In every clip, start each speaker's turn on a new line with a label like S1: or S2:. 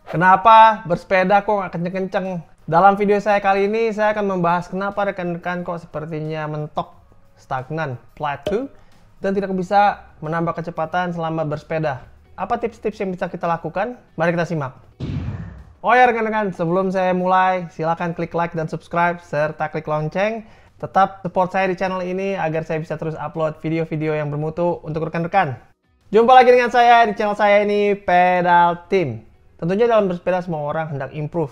S1: Kenapa bersepeda kok nggak kenceng-kenceng? Dalam video saya kali ini, saya akan membahas kenapa rekan-rekan kok sepertinya mentok, stagnan, plateau, dan tidak bisa menambah kecepatan selama bersepeda. Apa tips-tips yang bisa kita lakukan? Mari kita simak. Oh ya rekan-rekan, sebelum saya mulai, silakan klik like dan subscribe, serta klik lonceng. Tetap support saya di channel ini agar saya bisa terus upload video-video yang bermutu untuk rekan-rekan. Jumpa lagi dengan saya di channel saya ini, Pedal Team. Tentunya dalam bersepeda semua orang hendak improve,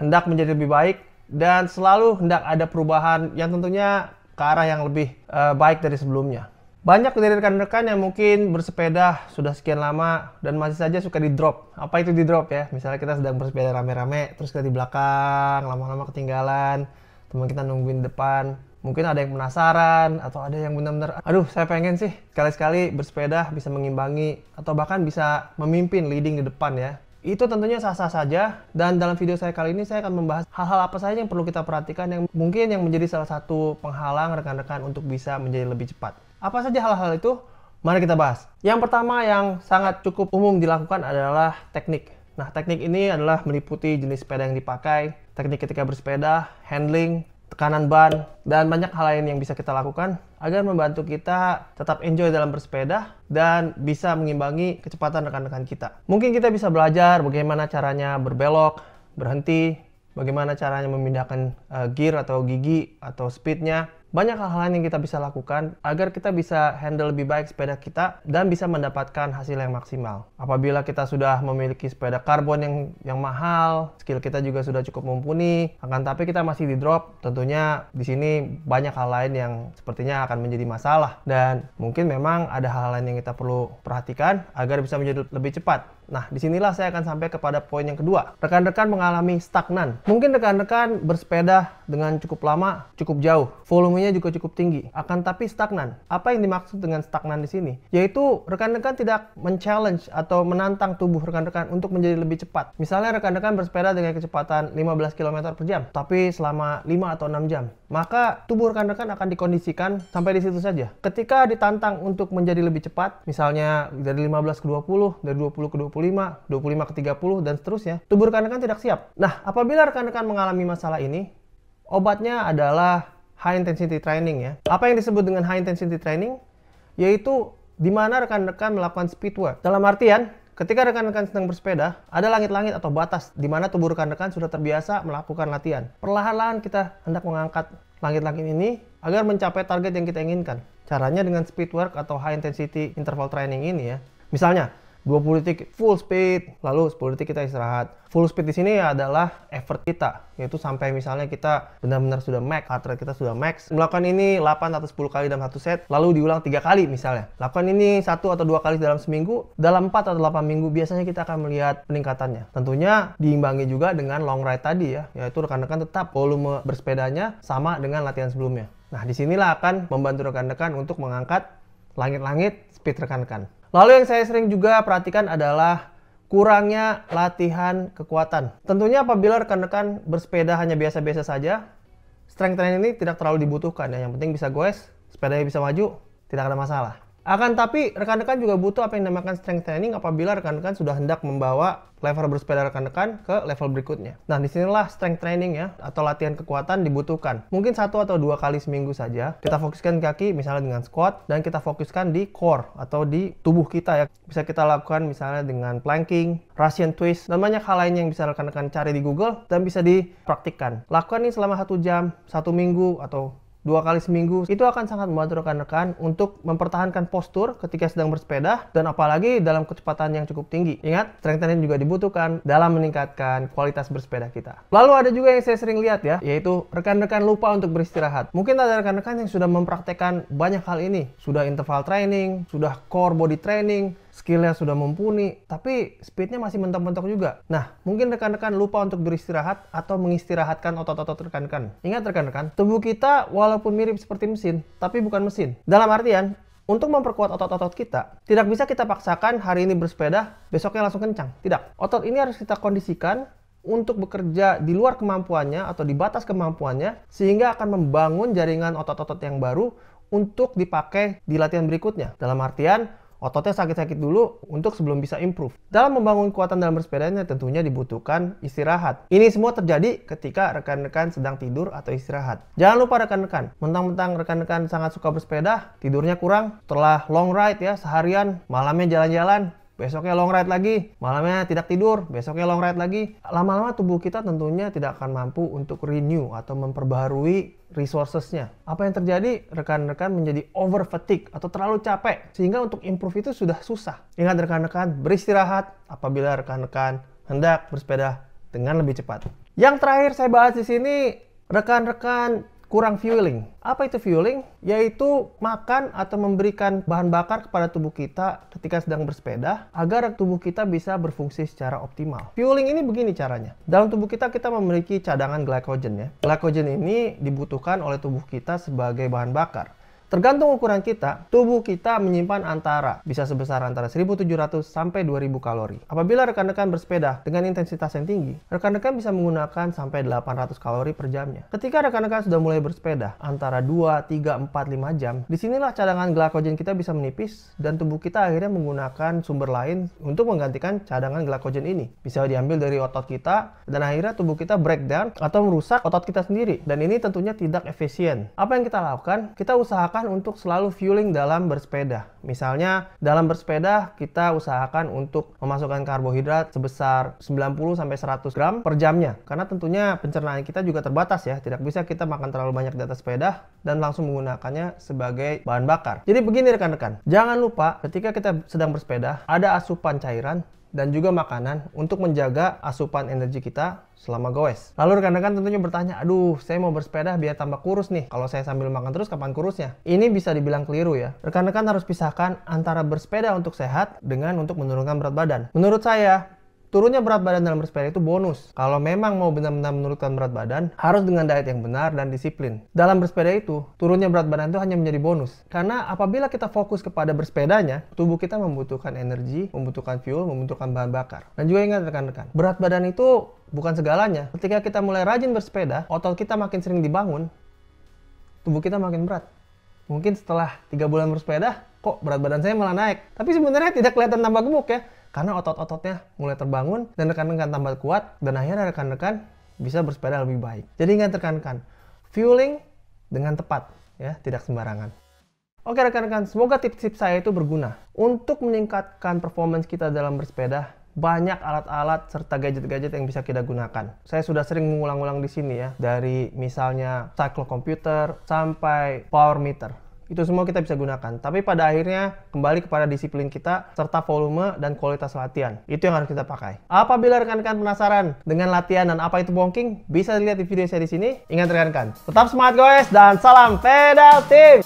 S1: hendak menjadi lebih baik, dan selalu hendak ada perubahan yang tentunya ke arah yang lebih baik dari sebelumnya. Banyak dari rekan-rekan yang mungkin bersepeda sudah sekian lama dan masih saja suka di drop. Apa itu di drop ya? Misalnya kita sedang bersepeda rame-rame, terus kita di belakang, lama-lama ketinggalan, teman kita nungguin depan. Mungkin ada yang penasaran, atau ada yang benar-benar, aduh saya pengen sih sekali-sekali bersepeda bisa mengimbangi, atau bahkan bisa memimpin, leading di depan ya. Itu tentunya sah-sah saja, dan dalam video saya kali ini saya akan membahas hal-hal apa saja yang perlu kita perhatikan yang mungkin yang menjadi salah satu penghalang rekan-rekan untuk bisa menjadi lebih cepat. Apa saja hal-hal itu? Mari kita bahas. Yang pertama yang sangat cukup umum dilakukan adalah teknik. Nah, teknik ini adalah meliputi jenis sepeda yang dipakai, teknik ketika bersepeda, handling, tekanan ban, dan banyak hal lain yang bisa kita lakukan agar membantu kita tetap enjoy dalam bersepeda dan bisa mengimbangi kecepatan rekan-rekan kita. Mungkin kita bisa belajar bagaimana caranya berbelok, berhenti, bagaimana caranya memindahkan gear atau gigi atau speednya. Banyak hal-hal lain yang kita bisa lakukan agar kita bisa handle lebih baik sepeda kita dan bisa mendapatkan hasil yang maksimal. Apabila kita sudah memiliki sepeda karbon yang mahal, skill kita juga sudah cukup mumpuni, akan tapi kita masih di drop, tentunya di sini banyak hal lain yang sepertinya akan menjadi masalah. Dan mungkin memang ada hal lain yang kita perlu perhatikan agar bisa menjadi lebih cepat. Nah, disinilah saya akan sampai kepada poin yang kedua. Rekan-rekan mengalami stagnan. Mungkin rekan-rekan bersepeda dengan cukup lama, cukup jauh. Volumenya juga cukup tinggi. Akan tapi stagnan. Apa yang dimaksud dengan stagnan di sini? Yaitu rekan-rekan tidak men-challenge atau menantang tubuh rekan-rekan untuk menjadi lebih cepat. Misalnya rekan-rekan bersepeda dengan kecepatan 15 km per jam, tapi selama 5 atau 6 jam. Maka tubuh rekan-rekan akan dikondisikan sampai di situ saja. Ketika ditantang untuk menjadi lebih cepat, misalnya dari 15 ke 20, dari 20 ke 25, 25 ke 30, dan seterusnya, tubuh rekan-rekan tidak siap. Nah, apabila rekan-rekan mengalami masalah ini, obatnya adalah high intensity training ya. Apa yang disebut dengan high intensity training? Yaitu di mana rekan-rekan melakukan speed work. Dalam artian, ketika rekan-rekan sedang bersepeda, ada langit-langit atau batas di mana tubuh rekan-rekan sudah terbiasa melakukan latihan. Perlahan-lahan kita hendak mengangkat langit-langit ini agar mencapai target yang kita inginkan. Caranya dengan speed work atau high intensity interval training ini ya. Misalnya, 20 detik full speed, lalu 10 detik kita istirahat. Full speed di sini adalah effort kita, yaitu sampai misalnya kita benar-benar sudah max, heart rate kita sudah max. Melakukan ini 8 atau 10 kali dalam satu set, lalu diulang 3 kali misalnya. Lakukan ini 1 atau 2 kali dalam seminggu, dalam 4 atau 8 minggu biasanya kita akan melihat peningkatannya. Tentunya diimbangi juga dengan long ride tadi ya, yaitu rekan-rekan tetap volume bersepedanya sama dengan latihan sebelumnya. Nah, disinilah akan membantu rekan-rekan untuk mengangkat langit-langit speed rekan-rekan. Lalu yang saya sering juga perhatikan adalah kurangnya latihan kekuatan. Tentunya apabila rekan-rekan bersepeda hanya biasa-biasa saja, strength training ini tidak terlalu dibutuhkan ya. Yang penting bisa goes, sepedanya bisa maju, tidak ada masalah. Akan tapi rekan-rekan juga butuh apa yang dinamakan strength training apabila rekan-rekan sudah hendak membawa level bersepeda rekan-rekan ke level berikutnya. Nah, disinilah strength training ya, atau latihan kekuatan dibutuhkan. Mungkin 1 atau 2 kali seminggu saja. Kita fokuskan kaki misalnya dengan squat, dan kita fokuskan di core atau di tubuh kita ya. Bisa kita lakukan misalnya dengan planking, Russian twist, dan banyak hal lain yang bisa rekan-rekan cari di Google dan bisa dipraktikkan. Lakukan ini selama 1 jam, 1 minggu, atau 2 kali seminggu. Itu akan sangat membantu rekan-rekan untuk mempertahankan postur ketika sedang bersepeda, dan apalagi dalam kecepatan yang cukup tinggi. Ingat, strength training juga dibutuhkan dalam meningkatkan kualitas bersepeda kita. Lalu ada juga yang saya sering lihat ya, yaitu rekan-rekan lupa untuk beristirahat. Mungkin ada rekan-rekan yang sudah mempraktekkan banyak hal ini. Sudah interval training, sudah core body training, skillnya sudah mumpuni, tapi speednya masih mentok-mentok juga. Nah, mungkin rekan-rekan lupa untuk beristirahat atau mengistirahatkan otot-otot rekan-rekan. Ingat rekan-rekan, tubuh kita walaupun mirip seperti mesin, tapi bukan mesin. Dalam artian, untuk memperkuat otot-otot kita, tidak bisa kita paksakan hari ini bersepeda, besoknya langsung kencang. Tidak. Otot ini harus kita kondisikan untuk bekerja di luar kemampuannya atau di batas kemampuannya, sehingga akan membangun jaringan otot-otot yang baru untuk dipakai di latihan berikutnya. Dalam artian, Ototnya sakit-sakit dulu untuk sebelum bisa improve. Dalam membangun kekuatan dalam bersepedanya tentunya dibutuhkan istirahat. Ini semua terjadi ketika rekan-rekan sedang tidur atau istirahat. Jangan lupa rekan-rekan, mentang-mentang rekan-rekan sangat suka bersepeda, tidurnya kurang, setelah long ride ya seharian, malamnya jalan-jalan, besoknya long ride lagi, malamnya tidak tidur, besoknya long ride lagi. Lama-lama tubuh kita tentunya tidak akan mampu untuk renew atau memperbaharui resourcesnya. Apa yang terjadi? Rekan-rekan menjadi over fatigue atau terlalu capek, sehingga untuk improve itu sudah susah. Ingat rekan-rekan, beristirahat apabila rekan-rekan hendak bersepeda dengan lebih cepat. Yang terakhir saya bahas di sini, rekan-rekan kurang fueling. Apa itu fueling? Yaitu makan atau memberikan bahan bakar kepada tubuh kita ketika sedang bersepeda agar tubuh kita bisa berfungsi secara optimal. Fueling ini begini caranya. Dalam tubuh kita memiliki cadangan glycogen ya. Glycogen ini dibutuhkan oleh tubuh kita sebagai bahan bakar. Tergantung ukuran kita, tubuh kita menyimpan bisa sebesar antara 1.700 sampai 2.000 kalori. Apabila rekan-rekan bersepeda dengan intensitas yang tinggi, rekan-rekan bisa menggunakan sampai 800 kalori per jamnya. Ketika rekan-rekan sudah mulai bersepeda antara 2, 3, 4, 5 jam, disinilah cadangan glycogen kita bisa menipis dan tubuh kita akhirnya menggunakan sumber lain untuk menggantikan cadangan glycogen ini. Bisa diambil dari otot kita dan akhirnya tubuh kita breakdown atau merusak otot kita sendiri. Dan ini tentunya tidak efisien. Apa yang kita lakukan? Kita usahakan untuk selalu fueling dalam bersepeda. Misalnya dalam bersepeda kita usahakan untuk memasukkan karbohidrat sebesar 90-100 gram per jamnya. Karena tentunya pencernaan kita juga terbatas ya. Tidak bisa kita makan terlalu banyak di atas sepeda dan langsung menggunakannya sebagai bahan bakar. Jadi begini rekan-rekan, jangan lupa ketika kita sedang bersepeda ada asupan cairan dan juga makanan untuk menjaga asupan energi kita selama goes. Lalu rekan-rekan tentunya bertanya, aduh saya mau bersepeda biar tambah kurus nih. Kalau saya sambil makan terus kapan kurusnya? Ini bisa dibilang keliru ya. Rekan-rekan harus pisahkan antara bersepeda untuk sehat dengan untuk menurunkan berat badan. Menurut saya, turunnya berat badan dalam bersepeda itu bonus. Kalau memang mau benar-benar menurunkan berat badan, harus dengan diet yang benar dan disiplin. Dalam bersepeda itu, turunnya berat badan itu hanya menjadi bonus. Karena apabila kita fokus kepada bersepedanya, tubuh kita membutuhkan energi, membutuhkan fuel, membutuhkan bahan bakar. Dan juga ingat rekan-rekan, berat badan itu bukan segalanya. Ketika kita mulai rajin bersepeda, otot kita makin sering dibangun, tubuh kita makin berat. Mungkin setelah 3 bulan bersepeda, kok berat badan saya malah naik. Tapi sebenarnya tidak kelihatan tambah gemuk ya. Karena otot-ototnya mulai terbangun dan rekan-rekan tambah kuat dan akhirnya rekan-rekan bisa bersepeda lebih baik. Jadi ingat rekan-rekan, fueling dengan tepat ya, tidak sembarangan. Oke rekan-rekan, semoga tips-tips saya itu berguna. Untuk meningkatkan performance kita dalam bersepeda, banyak alat-alat serta gadget-gadget yang bisa kita gunakan. Saya sudah sering mengulang-ulang di sini ya, dari misalnya cyclocomputer sampai power meter. Itu semua kita bisa gunakan. Tapi pada akhirnya kembali kepada disiplin kita serta volume dan kualitas latihan. Itu yang harus kita pakai. Apabila rekan-rekan penasaran dengan latihan dan apa itu bonking, bisa dilihat di video saya di sini. Ingat rekan-rekan, tetap semangat guys dan salam pedal team.